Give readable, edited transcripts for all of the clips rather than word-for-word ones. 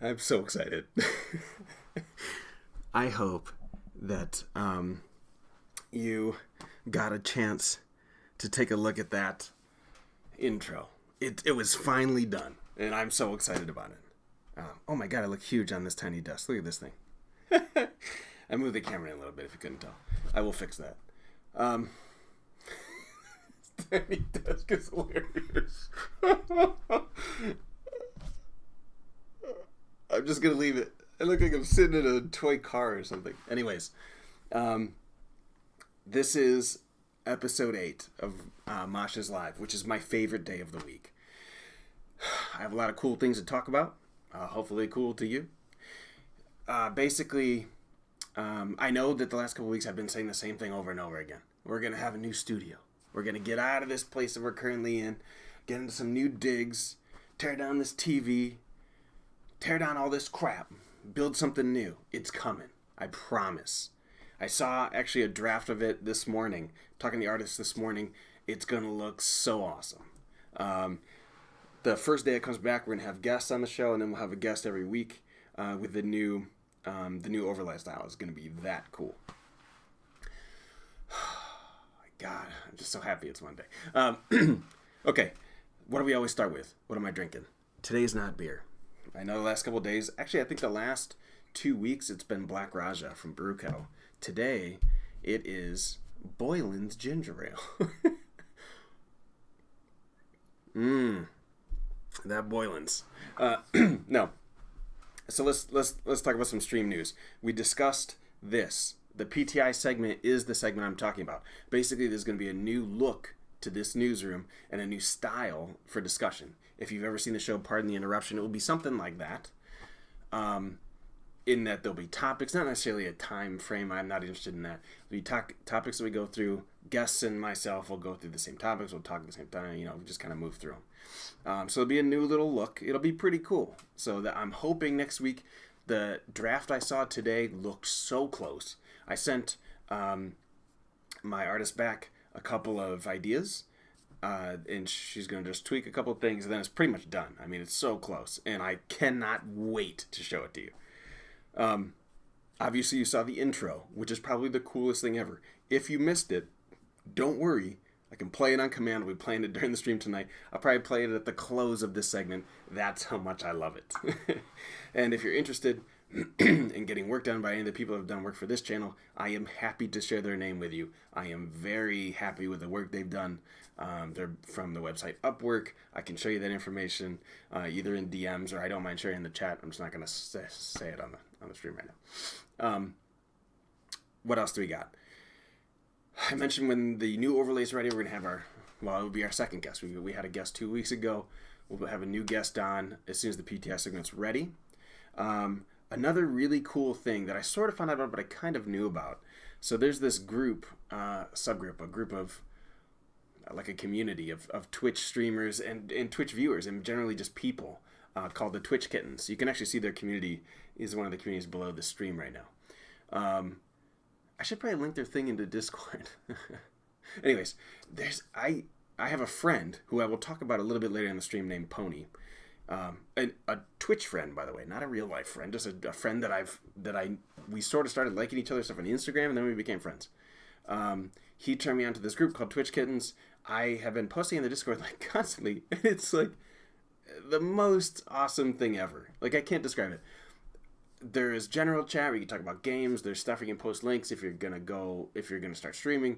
I'm so excited. I hope that you got a chance to take a look at that intro. It was finally done, and I'm so excited about it. Oh my god, I look huge on this tiny desk. Look at this thing. I moved the camera in a little bit if you couldn't tell. I will fix that. Tiny desk is hilarious. I'm just going to leave it. I look like I'm sitting in a toy car or something. Anyways, this is episode 8 of Mosh is Live, which is my favorite day of the week. I have a lot of cool things to talk about. Hopefully cool to you. Basically, I know that the last couple weeks I've been saying the same thing over and over again. We're going to have a new studio. We're going to get out of this place that we're currently in, get into some new digs, tear down this TV, tear down all this crap, build something new. It's coming. I promise. I saw actually a draft of it this morning, talking to the artist this morning. It's going to look so awesome. The first day it comes back, we're going to have guests on the show, and then we'll have a guest every week with the new overlay style. It's going to be that cool. God, I'm just so happy it's Monday. Okay, what do we always start with? What am I drinking? Today's not beer. I know the last couple of days, actually I think the last 2 weeks it's been Black Raja from Brewco. Today it is Boylan's Ginger Ale. That Boylan's. No. So let's talk about some stream news. We discussed this. The PTI segment is the segment I'm talking about. Basically, there's going to be a new look to this newsroom and a new style for discussion. If you've ever seen the show, pardon the interruption, it will be something like that. In that there'll be topics, not necessarily a time frame. I'm not interested in that. There'll be topics that we go through. Guests and myself will go through the same topics. We'll talk at the same time. Just kind of move through them. So it'll be a new little look. It'll be pretty cool. So that I'm hoping next week. The draft I saw today looks so close. I sent my artist back a couple of ideas. And she's going to just tweak a couple of things, and then it's pretty much done. I mean, it's so close, and I cannot wait to show it to you. Obviously, you saw the intro, which is probably the coolest thing ever. If you missed it, don't worry. I can play it on command. We'll be playing it during the stream tonight. I'll probably play it at the close of this segment. That's how much I love it. And if you're interested in getting work done by any of the people who have done work for this channel, I am happy to share their name with you. I am very happy with the work they've done. They're from the website Upwork. I can show you that information either in DMs or I don't mind sharing in the chat. I'm just not going to say it on the stream right now. What else do we got? I mentioned when the new overlay is ready, we're going to have it will be our second guest. We had a guest 2 weeks ago. We'll have a new guest on as soon as the PTS segment's ready. Another really cool thing that I sort of found out about, but I kind of knew about. So there's this group, subgroup, a group of, like a community of Twitch streamers and Twitch viewers and generally just people called the Twitch Kittens. You can actually see their community is one of the communities below the stream right now. I should probably link their thing into Discord. Anyways, I have a friend who I will talk about a little bit later in the stream named Pony. A Twitch friend, by the way, not a real life friend, just a friend we sort of started liking each other's stuff on Instagram, and then we became friends. He turned me onto this group called Twitch Kittens. I have been posting in the Discord like constantly, and it's like the most awesome thing ever. Like, I can't describe it. There's general chat where you can talk about games. There's stuff you can post links if you're gonna start streaming.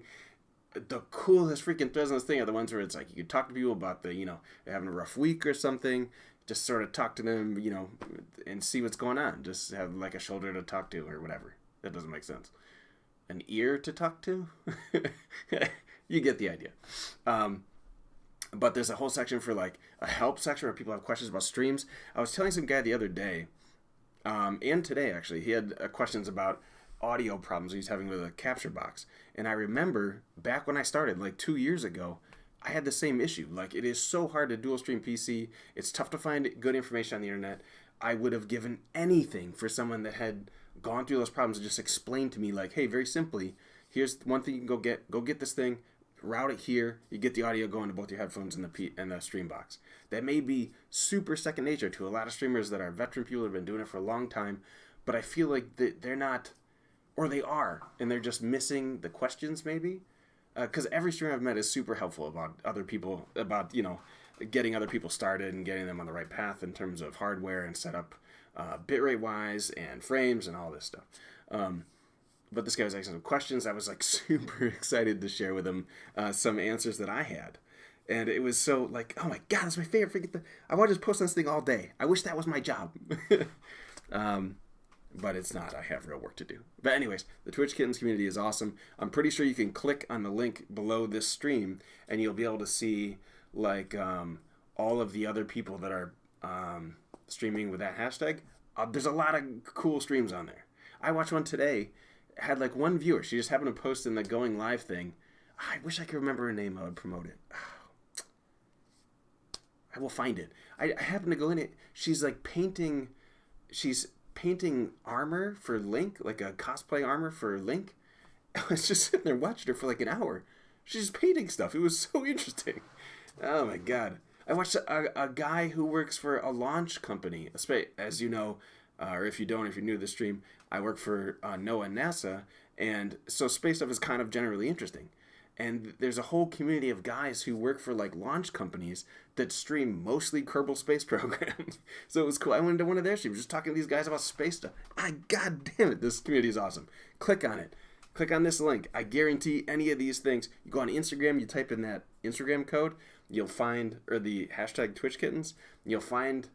The coolest freaking threads on this thing are the ones where it's like you can talk to people about they're having a rough week or something. just sort of talk to them, and see what's going on. Just have like a shoulder to talk to or whatever. That doesn't make sense. An ear to talk to? You get the idea. But there's a whole section for like a help section where people have questions about streams. I was telling some guy the other day, and today actually, he had questions about audio problems he's having with a capture box. And I remember back when I started, like 2 years ago, I had the same issue. Like, it is so hard to dual stream PC. It's tough to find good information on the internet. I would have given anything for someone that had gone through those problems and just explained to me, like, hey, very simply, here's one thing you can go get. Go get this thing, route it here. You get the audio going to both your headphones and the stream box. That may be super second nature to a lot of streamers that are veteran people who have been doing it for a long time, but I feel like they're not, or they are, and they're just missing the questions maybe. Because every streamer I've met is super helpful about other people, about, getting other people started and getting them on the right path in terms of hardware and setup, bitrate wise and frames and all this stuff. But this guy was asking some questions. I was like super excited to share with him some answers that I had. And it was so like, oh my God, that's my favorite. I want to just post on this thing all day. I wish that was my job. But it's not. I have real work to do. But anyways, the Twitch Kittens community is awesome. I'm pretty sure you can click on the link below this stream and you'll be able to see like all of the other people that are streaming with that hashtag. There's a lot of cool streams on there. I watched one today. Had like one viewer. She just happened to post in the going live thing. I wish I could remember her name. I would promote it. I will find it. I happened to go in it. She's like painting. She's painting armor for Link, like a cosplay armor for Link. I was just sitting there watching her for like an hour. She's just painting stuff. It was so interesting. Oh my God. I watched a guy who works for a launch company. As you know, or if you don't, if you're new to the stream, I work for NOAA and NASA, and so space stuff is kind of generally interesting. And there's a whole community of guys who work for like launch companies that stream mostly Kerbal Space Program. So it was cool. I went into one of their streams just talking to these guys about space stuff. God damn it, this community is awesome. Click on it. Click on this link. I guarantee any of these things. You go on Instagram, you type in that Instagram code, you'll find, or the hashtag Twitch Kittens, you'll find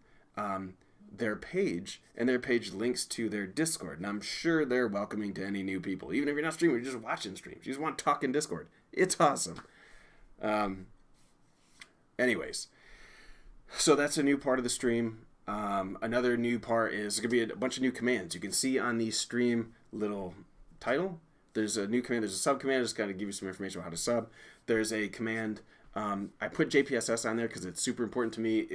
their page, and their page links to their Discord. And I'm sure they're welcoming to any new people. Even if you're not streaming, you're just watching streams. You just want to talk in Discord. It's awesome. Anyways, so that's a new part of the stream. Another new part is going to be a bunch of new commands. You can see on the stream little title, there's a new command. There's a sub command. Just got to give you some information about how to sub. There's a command. I put JPSS on there because it's super important to me.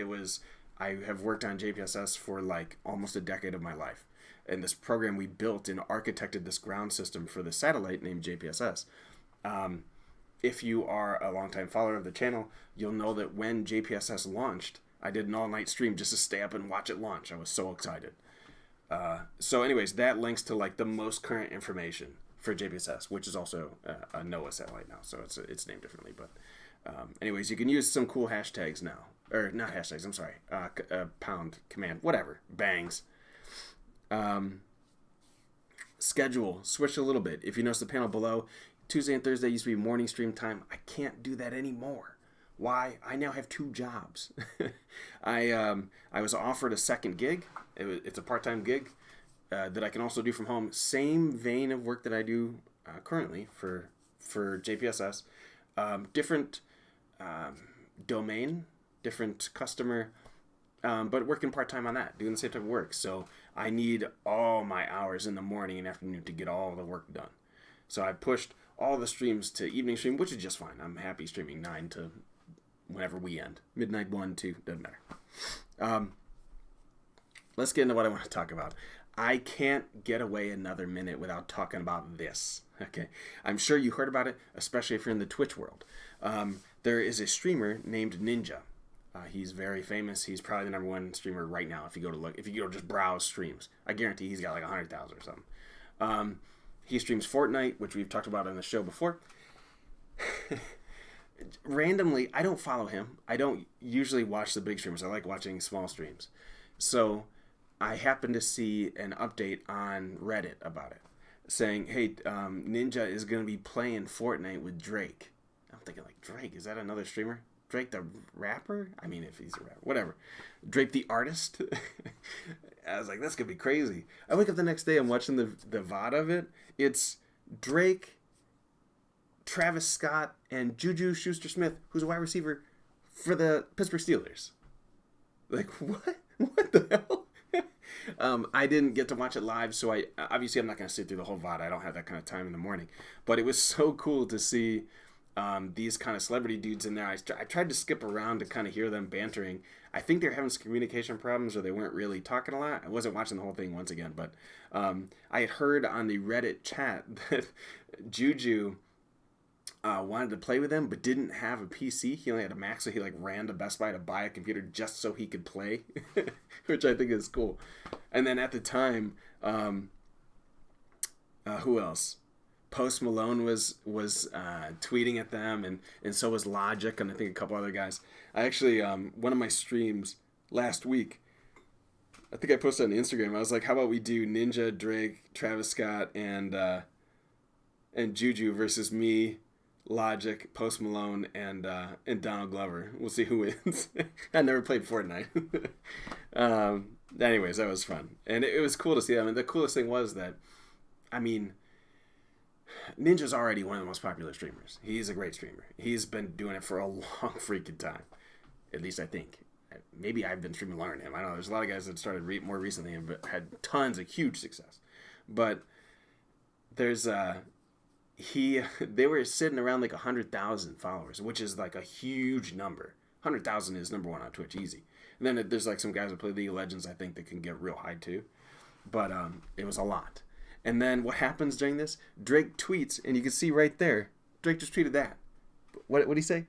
I have worked on JPSS for like almost a decade of my life. And this program we built and architected this ground system for the satellite named JPSS. If you are a longtime follower of the channel, you'll know that when JPSS launched, I did an all-night stream just to stay up and watch it launch. I was so excited. So anyways, that links to like the most current information for JPSS, which is also a NOAA satellite now, so it's named differently. But anyways, you can use some cool hashtags now. Or not hashtags, I'm sorry. Pound, command, whatever. Bangs. Schedule. Switch a little bit. If you notice the panel below, Tuesday and Thursday used to be morning stream time. I can't do that anymore. Why? I now have 2 jobs. I was offered a second gig. It's a part-time gig that I can also do from home. Same vein of work that I do currently for JPSS. Different domain, different customer, but working part-time on that, doing the same type of work. So I need all my hours in the morning and afternoon to get all the work done. So I pushed all the streams to evening stream, which is just fine. I'm happy streaming 9 to whenever we end. Midnight, 1, 2, doesn't matter. Let's get into what I want to talk about. I can't get away another minute without talking about this. Okay, I'm sure you heard about it, especially if you're in the Twitch world. There is a streamer named Ninja. He's very famous. He's probably the #1 streamer right now. If you go just browse streams, I guarantee he's got like 100,000 or something. He streams Fortnite, which we've talked about on the show before. Randomly, I don't follow him. I don't usually watch the big streamers. I like watching small streams. So I happened to see an update on Reddit about it, saying, hey, Ninja is going to be playing Fortnite with Drake. I'm thinking, like, Drake, is that another streamer? Drake the rapper? I mean, if he's a rapper, whatever. Drake the artist? I was like, that's going to be crazy. I wake up the next day, I'm watching the VOD of it. It's Drake, Travis Scott, and Juju Schuster-Smith, who's a wide receiver for the Pittsburgh Steelers. Like, what? What the hell? I didn't get to watch it live, so obviously I'm not going to sit through the whole VOD. I don't have that kind of time in the morning. But it was so cool to see these kind of celebrity dudes in there. I tried to skip around to kind of hear them bantering. I think they're having some communication problems, or they weren't really talking a lot. I wasn't watching the whole thing once again, but I had heard on the Reddit chat that Juju wanted to play with him, but didn't have a PC. He only had a Mac, so he ran to Best Buy to buy a computer just so he could play, which I think is cool. And then at the time, who else? Post Malone was tweeting at them, and so was Logic, and I think a couple other guys. I actually, one of my streams last week, I think I posted on Instagram, I was like, how about we do Ninja, Drake, Travis Scott, and Juju versus me, Logic, Post Malone, and Donald Glover. We'll see who wins. I never played Fortnite. Anyways, that was fun. And it was cool to see them. And the coolest thing was that, I mean, Ninja's already one of the most popular streamers. He's a great streamer. He's been doing it for a long freaking time. At least I think. Maybe I've been streaming longer than him. I don't know. There's a lot of guys that started more recently and had tons of huge success. But there's they were sitting around like 100,000 followers, which is like a huge number. 100,000 is number one on Twitch, easy. And then there's like some guys that play League of Legends, I think, that can get real high too. But it was a lot. And then what happens during this? Drake tweets, and you can see right there, Drake just tweeted that. What did he say?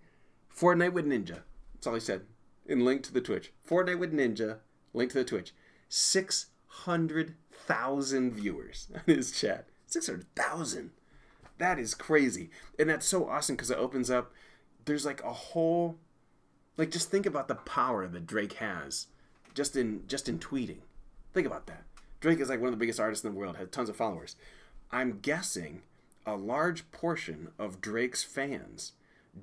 Fortnite with Ninja. That's all he said. In link to the Twitch. Fortnite with Ninja, link to the Twitch. 600,000 viewers on his chat. 600,000. That is crazy. And that's so awesome because it opens up, there's like a whole, like just think about the power that Drake has just in tweeting. Think about that. Drake is like one of the biggest artists in the world, has tons of followers. I'm guessing a large portion of Drake's fans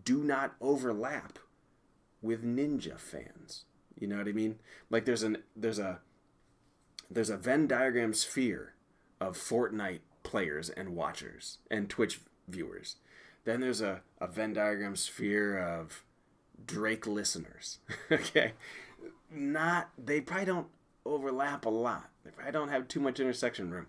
do not overlap with Ninja fans. You know what I mean? Like there's a Venn diagram sphere of Fortnite players and watchers and Twitch viewers. Then there's a Venn diagram sphere of Drake listeners. Okay? They probably don't overlap a lot. They probably don't have too much intersection room.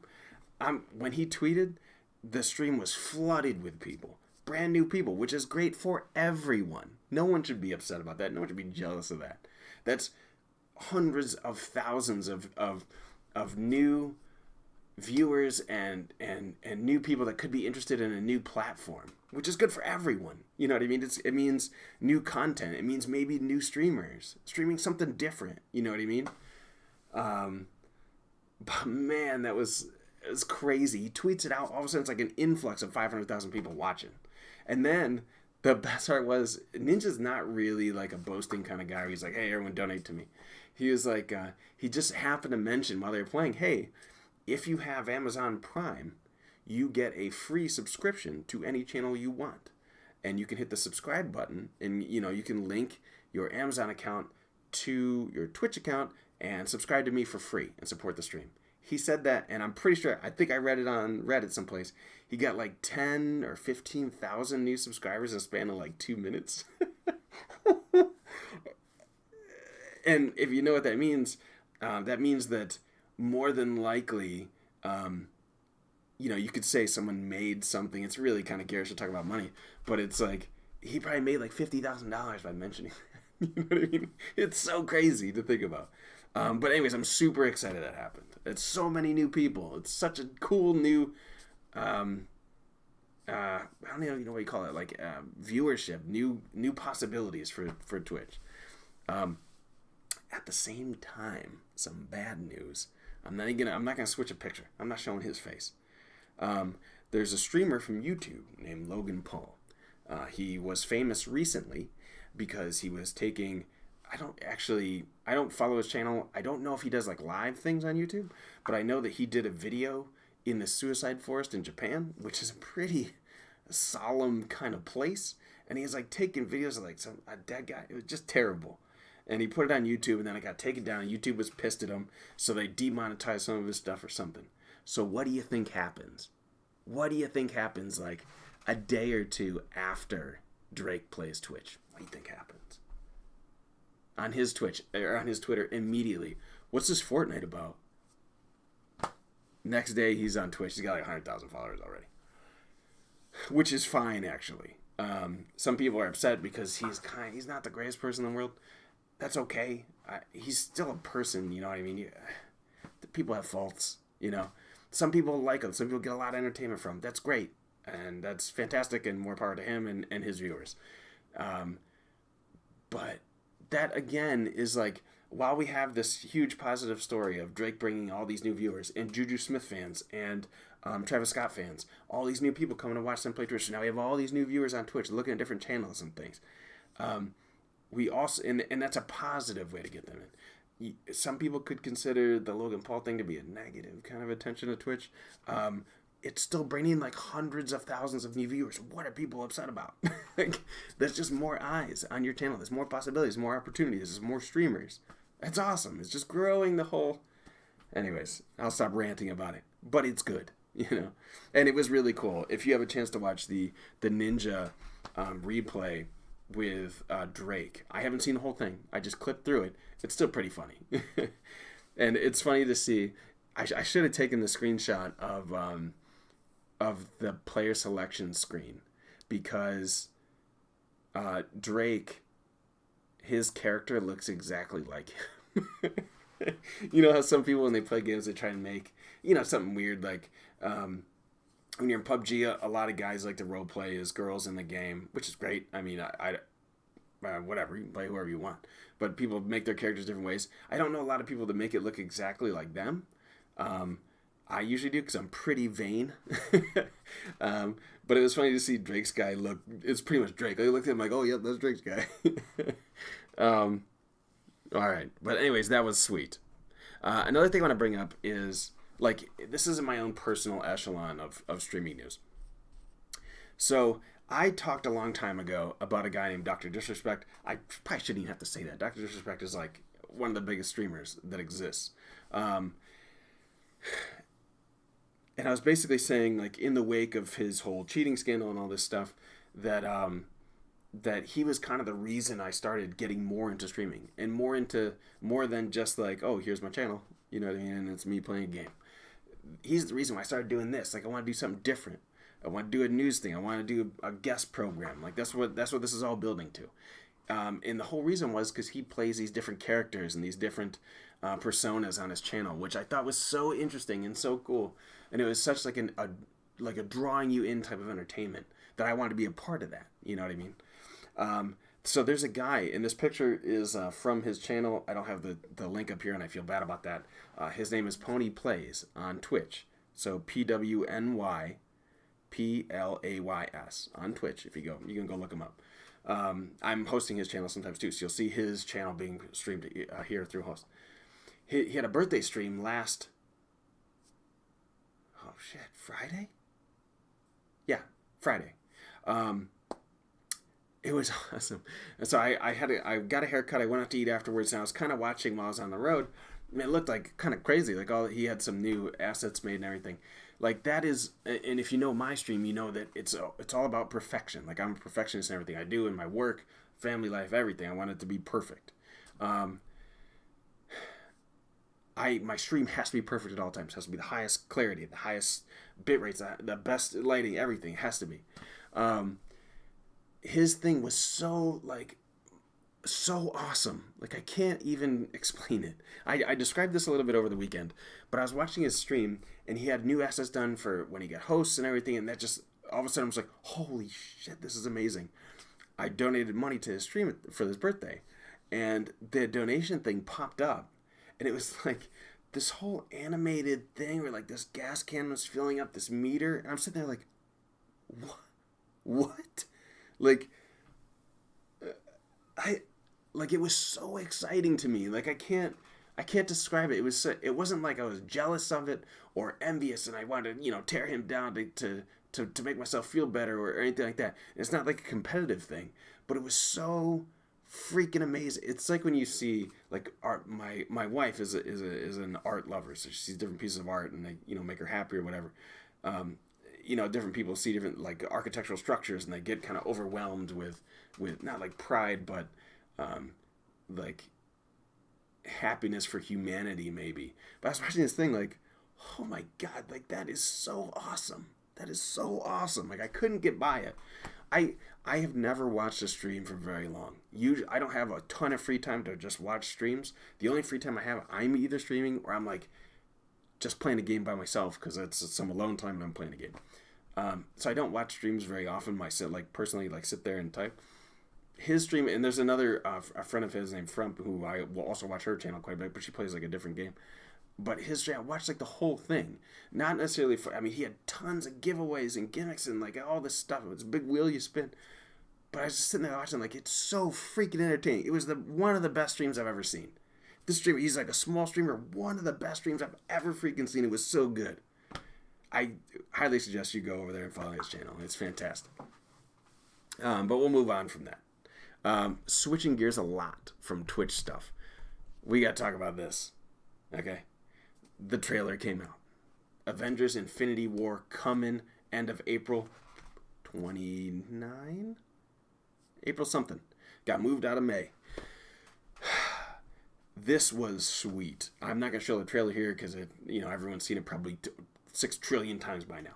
When he tweeted, the stream was flooded with people. Brand new people, which is great for everyone. No one should be upset about that. No one should be jealous of that. That's hundreds of thousands of new viewers and new people that could be interested in a new platform, which is good for everyone. You know what I mean? It means new content. It means maybe new streamers streaming something different. You know what I mean? But man, it was crazy. He tweets it out. All of a sudden, it's like an influx of 500,000 people watching. And then the best part was, Ninja's not really like a boasting kind of guy where he's like, hey, everyone donate to me. He was like, he just happened to mention while they were playing, hey, if you have Amazon Prime, you get a free subscription to any channel you want. And you can hit the subscribe button and, you can link your Amazon account to your Twitch account and subscribe to me for free and support the stream. He said that, and I'm pretty sure, I think I read it on Reddit someplace, he got like 10 or 15,000 new subscribers in a span of like 2 minutes. And if you know what that means that more than likely, you could say someone made something. It's really kind of garish to talk about money, but it's like, he probably made like $50,000 by mentioning that. You know what I mean? It's so crazy to think about. But anyways, I'm super excited that happened. It's so many new people. It's such a cool new, I don't even know what you call it, like viewership, new possibilities for Twitch. At the same time, some bad news. I'm not gonna switch a picture. I'm not showing his face. There's a streamer from YouTube named Logan Paul. He was famous recently because he was taking. I don't follow his channel. I don't know if he does like live things on YouTube, but I know that he did a video in the suicide forest in Japan, which is a pretty solemn kind of place. and he's like taking videos of like a dead guy. It was just terrible. And he put it on YouTube, and then it got taken down, and YouTube was pissed at him, so they demonetized some of his stuff or something. So what do you think happens? What do you think happens like a day or two after Drake plays Twitch? What do you think happens? On his Twitch, or on his Twitter, immediately. What's this Fortnite about? Next day, he's on Twitch. He's got like 100,000 followers already. Which is fine, actually. Some people are upset because he's not the greatest person in the world. That's okay. He's still a person, you know what I mean? People have faults, you know. Some people like him. Some people get a lot of entertainment from him. That's great. And that's fantastic, and more power to him and his viewers. But that, again, is like, while we have this huge positive story of Drake bringing all these new viewers, and Juju Smith fans, and Travis Scott fans, all these new people coming to watch them play Twitch. So now we have all these new viewers on Twitch looking at different channels and things. We also, and that's a positive way to get them in. Some people could consider the Logan Paul thing to be a negative kind of attention to Twitch. It's still bringing like hundreds of thousands of new viewers. What are people upset about? Like, there's just more eyes on your channel. There's more possibilities, more opportunities, there's more streamers. That's awesome. It's just growing the whole. Anyways, I'll stop ranting about it. But it's good, you know. And it was really cool. If you have a chance to watch the Ninja replay with Drake. I haven't seen the whole thing. I just clipped through it. It's still pretty funny. And it's funny to see. I should have taken the screenshot of the player selection screen, because Drake, his character looks exactly like him. You know how some people, when they play games, they try and make, you know, something weird, like when you're in PUBG, a lot of guys like to role play as girls in the game, which is great. I mean, I whatever, you can play whoever you want, but people make their characters different ways. I don't know a lot of people that make it look exactly like them. I usually do because I'm pretty vain. But it was funny to see Drake's guy look. It's pretty much Drake. I looked at him like, oh, yeah, that's Drake's guy. All right. But anyways, that was sweet. Another thing I want to bring up is, like, this isn't my own personal echelon of streaming news. So I talked a long time ago about a guy named Dr. Disrespect. I probably shouldn't even have to say that. Dr. Disrespect is like one of the biggest streamers that exists. And I was basically saying, like, in the wake of his whole cheating scandal and all this stuff, that that he was kind of the reason I started getting more into streaming, and more than just like, oh, here's my channel, you know what I mean, and it's me playing a game. He's the reason why I started doing this. Like, I want to do something different. I want to do a news thing. I want to do a guest program. Like, that's what this is all building to. And the whole reason was because he plays these different characters and these different personas on his channel, which I thought was so interesting and so cool. And it was such like a drawing you in type of entertainment that I wanted to be a part of that. You know what I mean? So there's a guy, and this picture is from his channel. I don't have the link up here, and I feel bad about that. His name is Pony Plays on Twitch. So PWNY PLAYS on Twitch. If you can go look him up. I'm hosting his channel sometimes too, so you'll see his channel being streamed here through host. He had a birthday stream last. Oh shit! Friday. Yeah, Friday. It was awesome. And so I got a haircut. I went out to eat afterwards, and I was kind of watching while I was on the road. And it looked like kind of crazy. Like he had some new assets made and everything. Like that is, and if you know my stream, you know that it's all about perfection. Like I'm a perfectionist in everything I do in my work, family life, everything. I want it to be perfect. My stream has to be perfect at all times. It has to be the highest clarity, the highest bit rates, the best lighting, everything has to be. His thing was so awesome. Like I can't even explain it. I described this a little bit over the weekend, but I was watching his stream and he had new assets done for when he got hosts and everything, and that just all of a sudden I was like, holy shit, this is amazing. I donated money to his stream for his birthday, and the donation thing popped up, and it was like this whole animated thing where like this gas can was filling up this meter, and I'm sitting there like, what? Like, it was so exciting to me. Like I can't describe it. It wasn't like I was jealous of it or envious and I wanted to, tear him down to make myself feel better or anything like that. It's not like a competitive thing, but it was so freaking amazing. It's like when you see like art. My wife is an art lover, so she sees different pieces of art and they make her happy or whatever. Different people see different like architectural structures and they get kind of overwhelmed with not like pride, but like happiness for humanity maybe. But I was watching this thing like, oh my God, like that is so awesome. That is so awesome. Like I couldn't get by it. I have never watched a stream for very long. Usually, I don't have a ton of free time to just watch streams. The only free time I have, I'm either streaming or I'm like just playing a game by myself because it's some alone time and I'm playing a game. So I don't watch streams very often myself, like personally, like sit there and type. His stream, and there's another a friend of his named Frump who I will also watch her channel quite a bit, but she plays like a different game. But his stream, I watched like the whole thing. Not necessarily for, he had tons of giveaways and gimmicks and like all this stuff. It was a big wheel you spin. But I was just sitting there watching, like, it's so freaking entertaining. It was one of the best streams I've ever seen. This streamer, he's like a small streamer, one of the best streams I've ever freaking seen. It was so good. I highly suggest you go over there and follow his channel. It's fantastic. But we'll move on from that. Switching gears a lot from Twitch stuff. We got to talk about this. Okay? The trailer came out. Avengers Infinity War coming end of April 29? April something. Got moved out of May. This was sweet. I'm not going to show the trailer here because everyone's seen it probably 6 trillion times by now.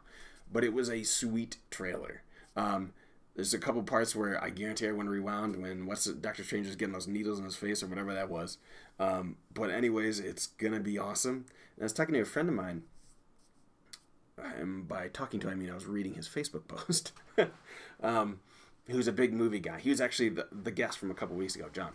But it was a sweet trailer. There's a couple parts where I guarantee everyone rewound when Doctor Strange is getting those needles in his face or whatever that was. But anyways, it's going to be awesome. And I was talking to a friend of mine. And by talking to him, I was reading his Facebook post. Who's a big movie guy. He was actually the guest from a couple weeks ago, John.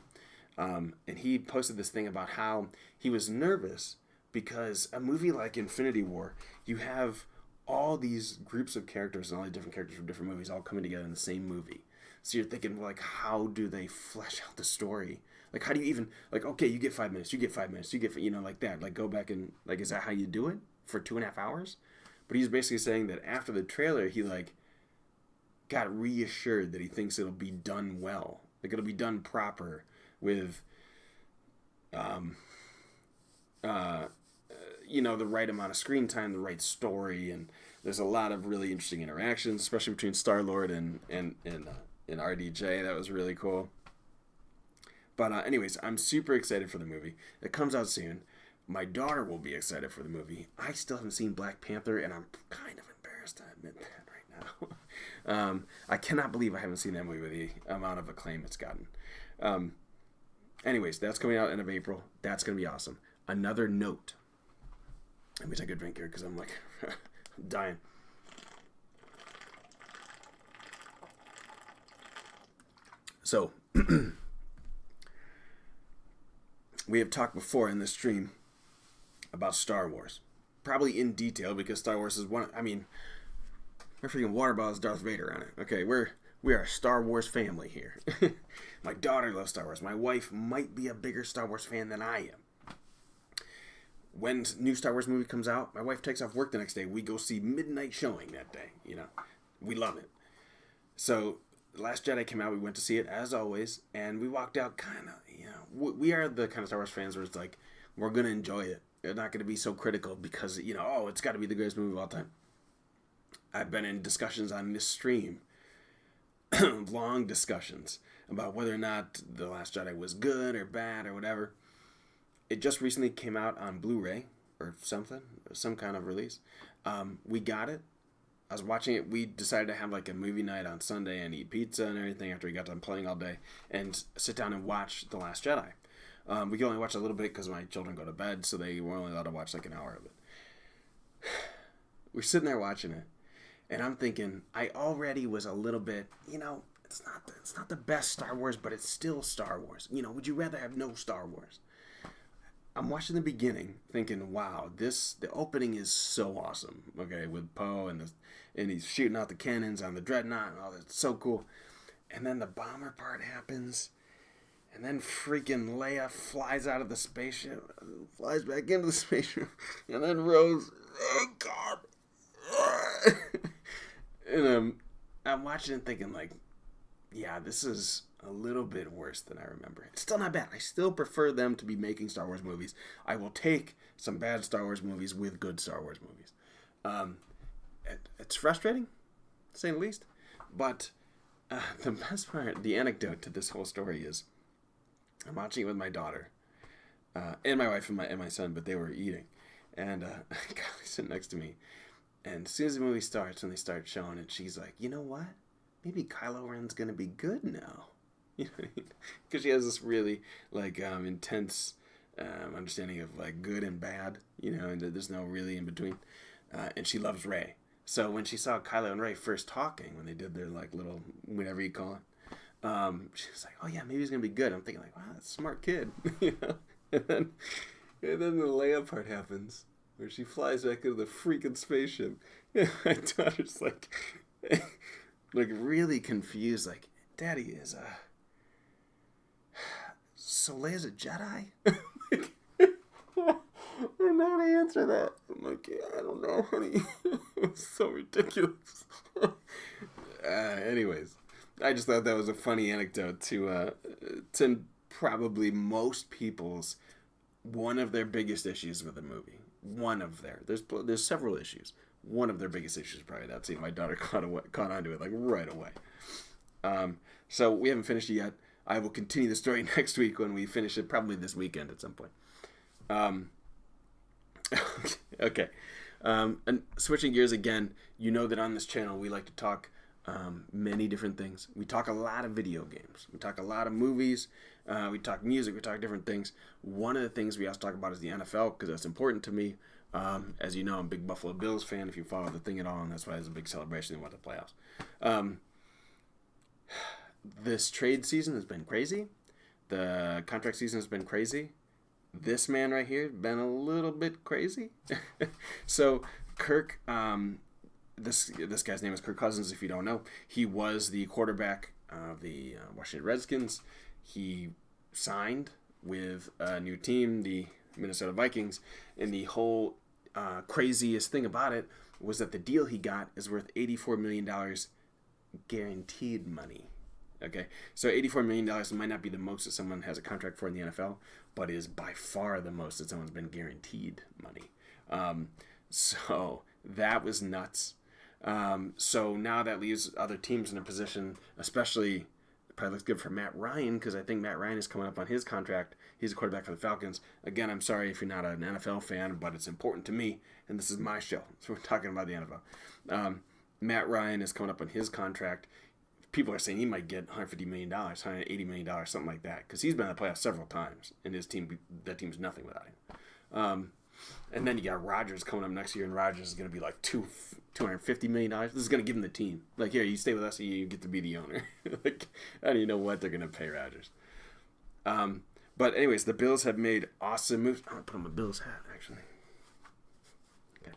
And he posted this thing about how he was nervous because a movie like Infinity War, you have all these groups of characters and all the different characters from different movies all coming together in the same movie. So you're thinking, like, how do they flesh out the story? Like, how do you even, like, okay, you get 5 minutes, you get 5 minutes, you get, like that. Like, go back and, like, is that how you do it for 2.5 hours? But he's basically saying that after the trailer, he, like, got reassured that he thinks it'll be done well. Like, it'll be done proper with, the right amount of screen time, the right story, and there's a lot of really interesting interactions, especially between Star-Lord and RDJ. That was really cool. But anyways, I'm super excited for the movie. It comes out soon. My daughter will be excited for the movie. I still haven't seen Black Panther, and I'm kind of embarrassed to admit that right now. I cannot believe I haven't seen that movie with the amount of acclaim it's gotten. Anyways, that's coming out end of April. That's going to be awesome. Another note. Let me take a drink here because I'm like I'm dying. So, we have talked before in this stream about Star Wars. Probably in detail because Star Wars is one. My freaking water bottle has Darth Vader on it. Okay, we are a Star Wars family here. My daughter loves Star Wars. My wife might be a bigger Star Wars fan than I am. When new Star Wars movie comes out, my wife takes off work the next day. We go see midnight showing that day. We love it. So, Last Jedi came out. We went to see it as always, and we walked out kind of. We are the kind of Star Wars fans where it's like we're gonna enjoy it. They're not gonna be so critical because it's got to be the greatest movie of all time. I've been in discussions on this stream, long discussions about whether or not The Last Jedi was good or bad or whatever. It just recently came out on Blu-ray or something, some kind of release. We got it. I was watching it. We decided to have like a movie night on Sunday and eat pizza and everything after we got done playing all day and sit down and watch The Last Jedi. We could only watch a little bit because my children go to bed, so they were only allowed to watch like an hour of it. We're sitting there watching it, and I'm thinking, I already was a little bit, it's not the best Star Wars, but it's still Star Wars. Would you rather have no Star Wars? I'm watching the beginning, thinking, "Wow, the opening is so awesome." Okay, with Poe and he's shooting out the cannons on the dreadnought and all that, so cool. And then the bomber part happens, and then freaking Leia flies out of the spaceship, flies back into the spaceship, and then Rose, oh God, And I'm watching and thinking like, yeah, this is a little bit worse than I remember. It's still not bad. I still prefer them to be making Star Wars movies. I will take some bad Star Wars movies with good Star Wars movies. It's frustrating, to say the least. But the best part, the anecdote to this whole story is, I'm watching it with my daughter, and my wife and my son, but they were eating, and Kylie's sitting next to me, and as soon as the movie starts, when they start showing it, she's like, you know what? Maybe Kylo Ren's gonna be good now, you know, because she has this really like intense understanding of like good and bad, you know, and there's no really in between, and she loves Rey. So when she saw Kylo and Rey first talking, when they did their like little whatever you call it, she was like, "Oh yeah, maybe he's gonna be good." I'm thinking like, "Wow, that's a smart kid," you know. And then the Leia part happens, where she flies back into the freaking spaceship. And my daughter's like, like really confused, like, "Daddy is so Leia's a Jedi?" Like, I don't know how to answer that. I'm like, yeah, I don't know, honey. It's so ridiculous. Anyways. I just thought that was a funny anecdote to probably most people's one of their biggest issues with the movie. There's several issues. One of their biggest issues is probably that scene. My daughter caught onto it like right away. So we haven't finished it yet. I will continue the story next week when we finish it, probably this weekend at some point. Okay. And switching gears again, you know that on this channel we like to talk many different things. We talk a lot of video games. We talk a lot of movies. We talk music. We talk different things. One of the things we also talk about is the NFL because that's important to me. As you know, I'm a big Buffalo Bills fan if you follow the thing at all, and that's why it's a big celebration. They went to the playoffs. This trade season has been crazy. The contract season has been crazy. This man right here has been a little bit crazy. So Kirk... This guy's name is Kirk Cousins, if you don't know. He was the quarterback of the Washington Redskins. He signed with a new team, the Minnesota Vikings, and the whole craziest thing about it was that the deal he got is worth $84 million guaranteed money. Okay, so $84 million might not be the most that someone has a contract for in the NFL, but is by far the most that someone's been guaranteed money. So that was nuts. So now that leaves other teams in a position, especially probably looks good for Matt Ryan because I think Matt Ryan is coming up on his contract. He's a quarterback for the Falcons. Again, I'm sorry if you're not an NFL fan, but it's important to me, and this is my show, so we're talking about the NFL. Matt Ryan is coming up on his contract. People are saying he might get $150 million, $180 million, something like that, because he's been in the playoffs several times, and that team's nothing without him. And then you got Rodgers coming up next year, and Rodgers is going to be like $250 million. This is going to give him the team. Like, here, you stay with us, and you get to be the owner. Like, I don't even know what they're going to pay Rodgers. But anyways, the Bills have made awesome moves. I'm going to put on my Bills hat, actually. Okay.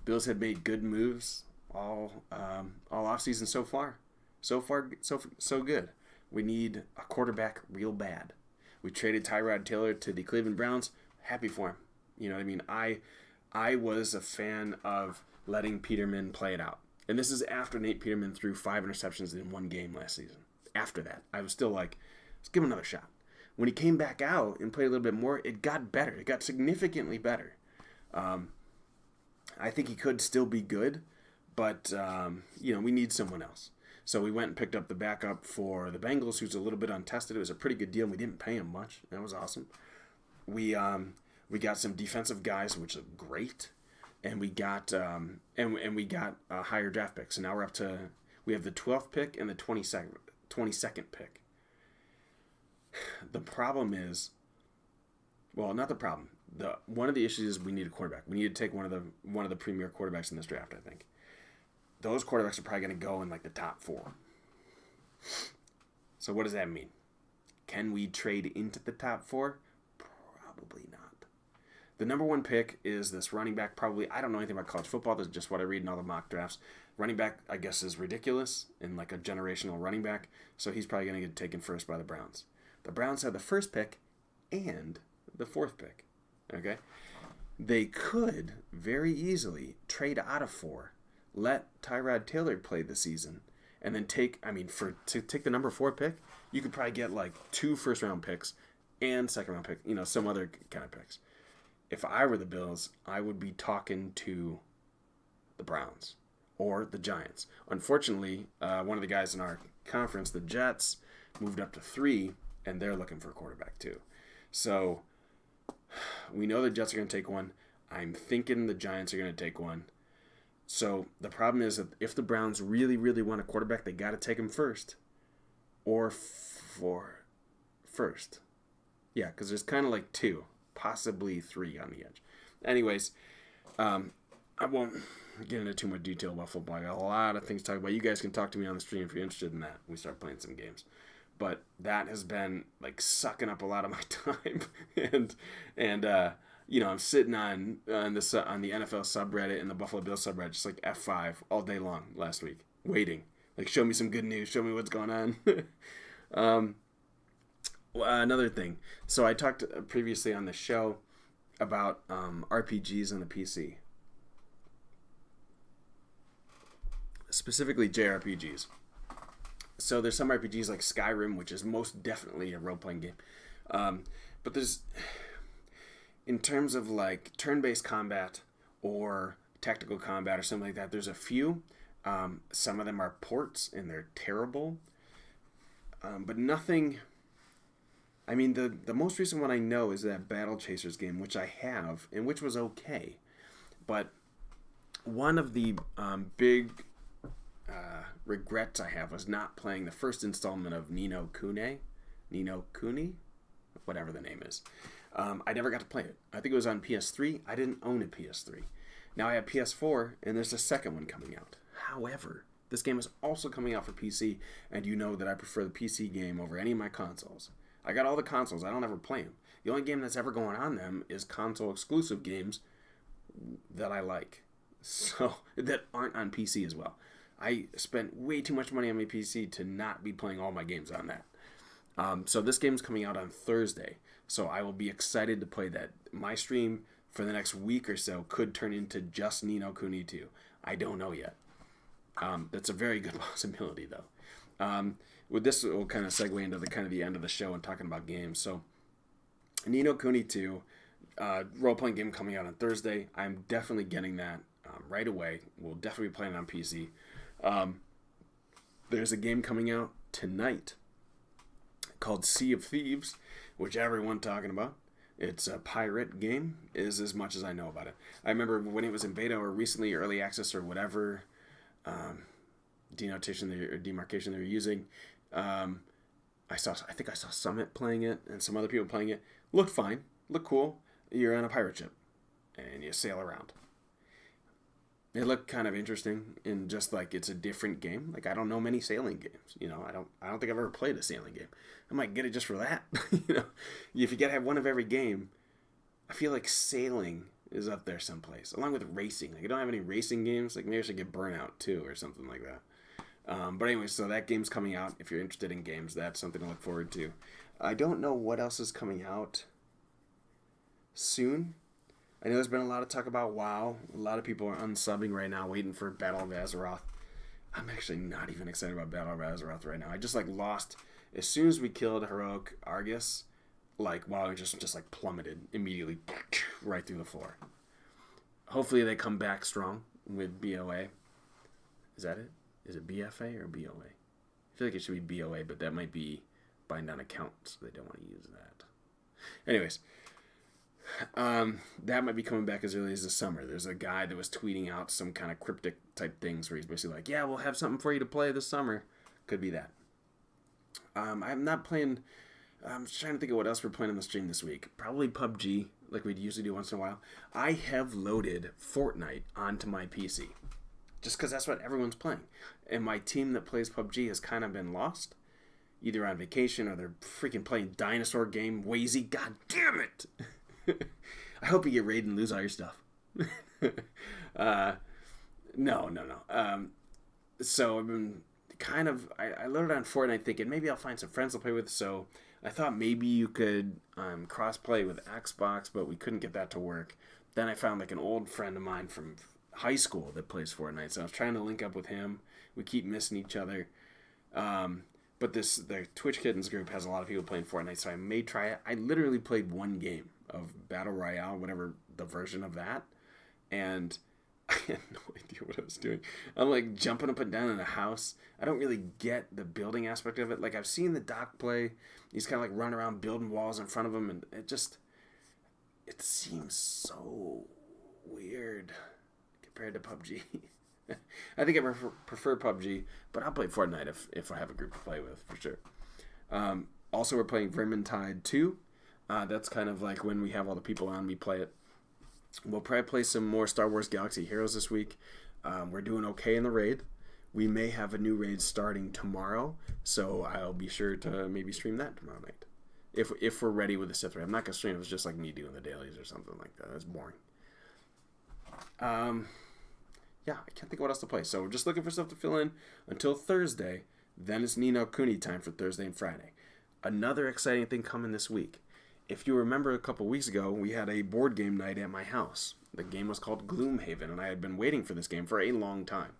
Bills have made good moves all offseason so far. So good. We need a quarterback real bad. We traded Tyrod Taylor to the Cleveland Browns. Happy for him. You know what I mean? I was a fan of letting Peterman play it out. And this is after Nate Peterman threw 5 interceptions in one game last season. After that, I was still like, let's give him another shot. When he came back out and played a little bit more, it got better. It got significantly better. I think he could still be good, but, we need someone else. So we went and picked up the backup for the Bengals, who's a little bit untested. It was a pretty good deal, and we didn't pay him much. That was awesome. We got some defensive guys, which are great, and we got we got a higher draft pick. So now we have the 12th pick and the 22nd pick. The problem is, well, not the problem. One of the issues is we need a quarterback. We need to take one of the premier quarterbacks in this draft, I think. Those quarterbacks are probably going to go in like the top 4. So what does that mean? Can we trade into the top 4? Probably not. The number 1 pick is this running back. Probably, I don't know anything about college football. This is just what I read in all the mock drafts. Running back, I guess, is ridiculous and like a generational running back. So he's probably going to get taken first by the Browns. The Browns have the 1st pick and the 4th pick. Okay? They could very easily trade out of 4 let Tyrod Taylor play the season, and then take the number 4 pick, you could probably get like 2 first round picks and second round pick, some other kind of picks. If I were the Bills, I would be talking to the Browns or the Giants. Unfortunately, one of the guys in our conference, the Jets, moved up to 3, and they're looking for a quarterback too. So we know the Jets are going to take one. I'm thinking the Giants are going to take one. So the problem is that if the Browns really, really want a quarterback, they got to take him first. Or for first. Yeah, because there's kind of like 2, possibly 3 on the edge. Anyways, I won't get into too much detail about football. I got a lot of things to talk about. You guys can talk to me on the stream if you're interested in that. We start playing some games. But that has been like sucking up a lot of my time. and I'm sitting on the NFL subreddit and the Buffalo Bills subreddit, just like F5 all day long last week, waiting. Like, show me some good news. Show me what's going on. Another thing. So I talked previously on the show about RPGs on the PC. Specifically JRPGs. So there's some RPGs like Skyrim, which is most definitely a role-playing game. But there's, in terms of like turn-based combat or tactical combat or something like that, there's a few. Some of them are ports and they're terrible. But nothing... I mean, the most recent one I know is that Battle Chasers game, which I have, and which was okay. But one of the big regrets I have was not playing the first installment of Ni no Kuni, whatever the name is. I never got to play it. I think it was on PS3. I didn't own a PS3. Now I have PS4, and there's a second one coming out. However, this game is also coming out for PC, and you know that I prefer the PC game over any of my consoles. I got all the consoles. I don't ever play them. The only game that's ever going on them is console-exclusive games that I like, so that aren't on PC as well. I spent way too much money on my PC to not be playing all my games on that. So this game's coming out on Thursday, so I will be excited to play that. My stream for the next week or so could turn into just Ni no Kuni 2. I don't know yet. That's a very good possibility, though. With this, we'll kind of segue into the end of the show and talking about games. So, Ni no Kuni 2, role-playing game coming out on Thursday. I'm definitely getting that right away. We'll definitely be playing it on PC. There's a game coming out tonight called Sea of Thieves, which everyone's talking about. It's a pirate game, is as much as I know about it. I remember when it was in beta or recently early access or whatever demarcation they're using. I think I saw Summit playing it and some other people playing it. Looked fine, looked cool. You're on a pirate ship and you sail around. It looked kind of interesting in just like it's a different game. Like, I don't know many sailing games. I don't think I've ever played a sailing game. I might get it just for that. If you gotta have one of every game, I feel like sailing is up there someplace, along with racing. Like, I don't have any racing games. Like, maybe I should get Burnout too or something like that. But anyway, so that game's coming out. If you're interested in games, that's something to look forward to. I don't know what else is coming out soon. I know there's been a lot of talk about WoW. A lot of people are unsubbing right now, waiting for Battle of Azeroth. I'm actually not even excited about Battle of Azeroth right now. I just lost as soon as we killed Heroic Argus. WoW just plummeted immediately right through the floor. Hopefully they come back strong with BOA. Is that it? Is it BFA or BOA? I feel like it should be BOA, but that might be bind on accounts. So they don't want to use that. Anyways. That might be coming back as early as the summer. There's a guy that was tweeting out some kind of cryptic type things where he's basically like, yeah, we'll have something for you to play this summer. Could be that. I'm not playing... I'm just trying to think of what else we're playing on the stream this week. Probably PUBG, like we'd usually do once in a while. I have loaded Fortnite onto my PC. Just because that's what everyone's playing. And my team that plays PUBG has kind of been lost. Either on vacation or they're freaking playing dinosaur game. Wazy, god damn it! I hope you get raided and lose all your stuff. No. So I've been I loaded on Fortnite thinking maybe I'll find some friends to play with. So I thought maybe you could cross-play with Xbox, but we couldn't get that to work. Then I found an old friend of mine from high school that plays Fortnite, so I was trying to link up with him. We keep missing each other. But the Twitch Kittens group has a lot of people playing Fortnite, so I may try it. I literally played one game of Battle Royale, whatever the version of that, and I had no idea what I was doing. I'm like jumping up and down in a house. I don't really get the building aspect of it. Like, I've seen the Doc play. He's kind of like running around building walls in front of him, and it seems so weird compared to PUBG. I think I prefer PUBG, but I'll play Fortnite if I have a group to play with, for sure. Also, we're playing Vermintide 2. That's kind of like when we have all the people on, we play it. We'll probably play some more Star Wars Galaxy Heroes this week. We're doing okay in the raid. We may have a new raid starting tomorrow, so I'll be sure to maybe stream that tomorrow night. If we're ready with the Sith raid. I'm not going to stream it. It's just like me doing the dailies or something like that. That's boring. Yeah, I can't think of what else to play. So we're just looking for stuff to fill in until Thursday. Then it's Ni no Kuni time for Thursday and Friday. Another exciting thing coming this week. If you remember a couple weeks ago, we had a board game night at my house. The game was called Gloomhaven, and I had been waiting for this game for a long time.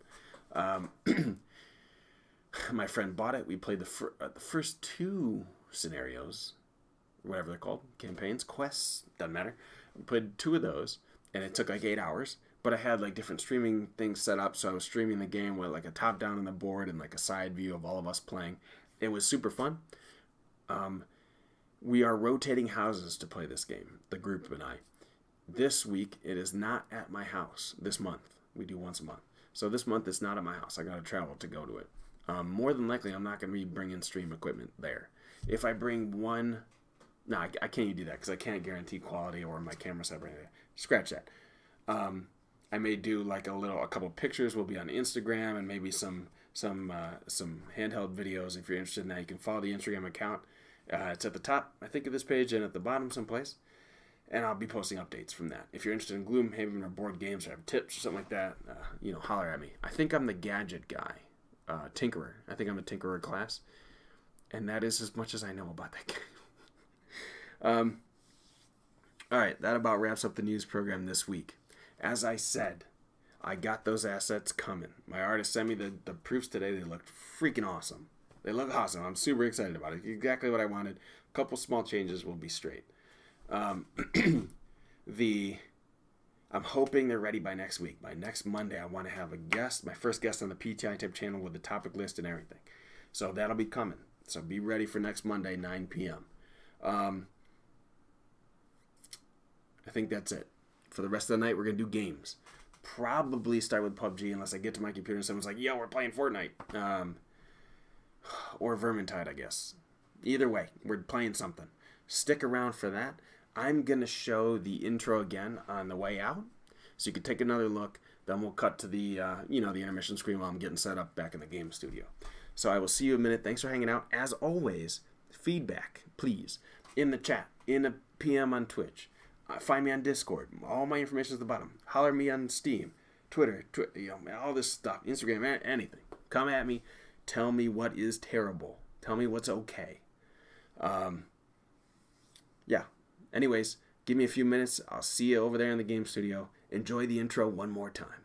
My friend bought it. We played the first two scenarios, whatever they're called, campaigns, quests, doesn't matter. We played two of those, and it took like 8 hours. But I had like different streaming things set up, so I was streaming the game with like a top down on the board and like a side view of all of us playing. It was super fun. We are rotating houses to play this game, the group and I. This week, it is not at my house. This month, we do once a month. So this month, it's not at my house. I got to travel to go to it. More than likely, I'm not going to be bringing stream equipment there. If I bring one... No, I can't even do that because I can't guarantee quality or my camera setup or anything. Scratch that. I may do like a couple pictures will be on Instagram and maybe some handheld videos. If you're interested in that, you can follow the Instagram account. It's at the top, I think, of this page and at the bottom someplace. And I'll be posting updates from that. If you're interested in Gloomhaven or board games or have tips or something like that, holler at me. I think I'm the gadget guy, tinkerer. I think I'm a tinkerer class. And that is as much as I know about that game. All right, that about wraps up the news program this week. As I said, I got those assets coming. My artist sent me the proofs today. They looked freaking awesome. They look awesome. I'm super excited about it. Exactly what I wanted. A couple small changes will be straight. I'm hoping they're ready by next week. By next Monday, I want to have a guest, my first guest on the PTI Tip channel with the topic list and everything. So that'll be coming. So be ready for next Monday, 9 p.m. I think that's it. For the rest of the night, we're going to do games. Probably start with PUBG unless I get to my computer and someone's like, yo, we're playing Fortnite. Or Vermintide, I guess. Either way, we're playing something. Stick around for that. I'm going to show the intro again on the way out. So you can take another look. Then we'll cut to the the intermission screen while I'm getting set up back in the game studio. So I will see you in a minute. Thanks for hanging out. As always, feedback, please. In the chat. In a PM on Twitch. Find me on Discord. All my information is at the bottom. Holler at me on Steam, Twitter, all this stuff, Instagram, anything. Come at me. Tell me what is terrible. Tell me what's okay. Yeah. Anyways, give me a few minutes. I'll see you over there in the game studio. Enjoy the intro one more time.